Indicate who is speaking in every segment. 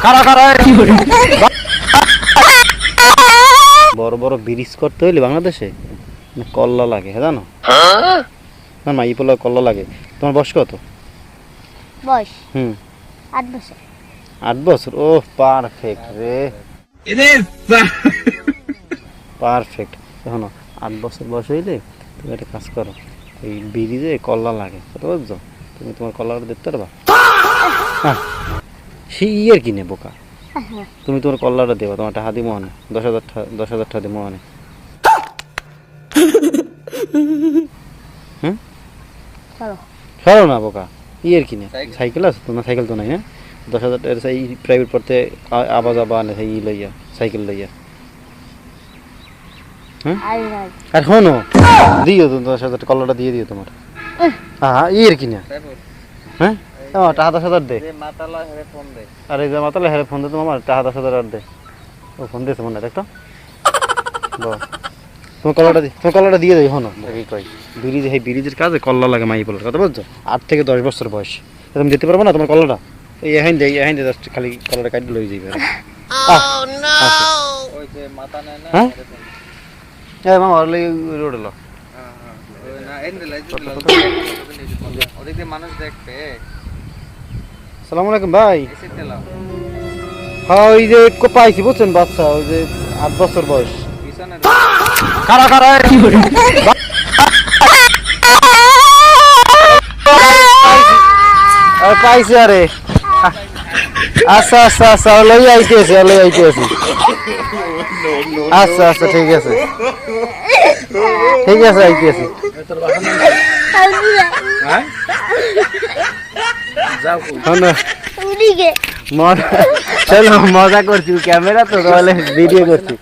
Speaker 1: কারা কারা বড় বড় ব্রিজ করতে হইলে বাংলাদেশে কল্লা লাগে, হ্যাঁ জানো? না মা এই পোলা কল্লা লাগে। তোমার বয়স কত?
Speaker 2: বয়স 8 বছর।
Speaker 1: 8 বছর? ও পারফেক্ট রে, পারফেক্ট। শোনো 8 বছর বয়স হইলে তুমি একটা কাজ করো, এই ব্রিজে কল্লা লাগে, বুঝতে পারছো? তুমি তোমার কল্লাটা দেখতে পারবা? সে ইয়ের কিনে বোকা, তুমি তোমার কল্লাটা দেবা, তোমার টাকা দিব মানে 10,000 টাকা দিব মানে।
Speaker 2: চলো
Speaker 1: সরো না বোকা, ইয়ের কিনে সাইকেল আছে তোমার? সাইকেল তো নাই না? 10,000 টাকা সেই প্রাইভেট পড়তে আবা যাবা না, সেই লইয়া সাইকেল লইয়া। আর শোনো দিও তুমি 10,000 কল্লাটা দিয়ে দিও তোমার। হ্যাঁ ইয়ের কিনে, হ্যাঁ টাকা 10,000 দে। আরে যে মাতালা হেরে ফোন দে তোমার, টাকা 10,000 আর দে। ও ফোন দিয়েছে মনে দেখতো, তোমার কল্লাটা দিয়ে দেয়। হনো এই কই ব্রিজ, এই ব্রিজের কাজে কল্লা লাগে মাই বলার কথা বলছো? 8 থেকে 10 বছর বয়স, তুমি দিতে পারবে না তোমার কল্লাটা? এই এখান দিয়ে জাস্ট খালি কল্লাটা কাটি লই যাবে। হ্যাঁ এই মামা ওর লাগি রোড হলো। আসসালামু আলাইকুম ভাই। হ্যাঁ ওই যে পাইছি বুঝছেন, বাচ্চা ওই যে 8 বছর বয়স। কারা কারা পাইছি আরে। আচ্ছা আচ্ছা আচ্ছা লই আইতেছি। আচ্ছা আচ্ছা ঠিক আছে আইতেছি। চলো মজা করছি, ক্যামেরা তো তাহলে ভিডিও করছি,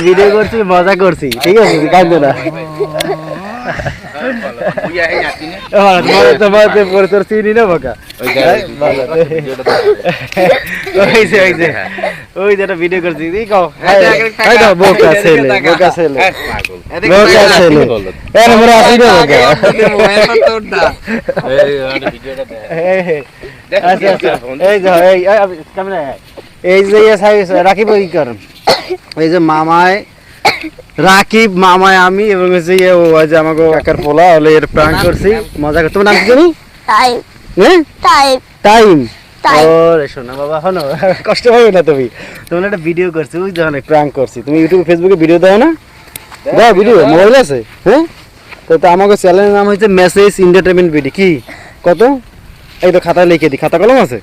Speaker 1: ভিডিও করছি, মজা করছি, ঠিক আছে কাঁদো না। তোর চিনি না বোকা, ওই যেটা ভিডিও করছি বোকা ছেলে, বোকা ছেলে, বোকা ছেলে। এই যে রাকিব কি করেন, এই যে মামায় রাকিব, মামায় আমি, এবং যে আমাকে কাকার পোলা হলে এর প্রাণ করছি, মজা করছি। তোমার নাম কি জানি? টাইম। ওরে শোনা বাবা, হনো কষ্ট হবে না তুমি, তোমার একটা ভিডিও করছি, ওই যখন প্রাঙ্ক করছি। তুমি ইউটিউবে ফেসবুকে ভিডিও দাও না? দাও ভিডিও, মোবাইল আছে? হ্যাঁ তো আমাকে চ্যানেলের নাম হচ্ছে মেসেজ এন্টারটেইনমেন্ট ভিডিও। কি কত? এই তো খাতায় লিখে দিই, খাতা কলম আছে?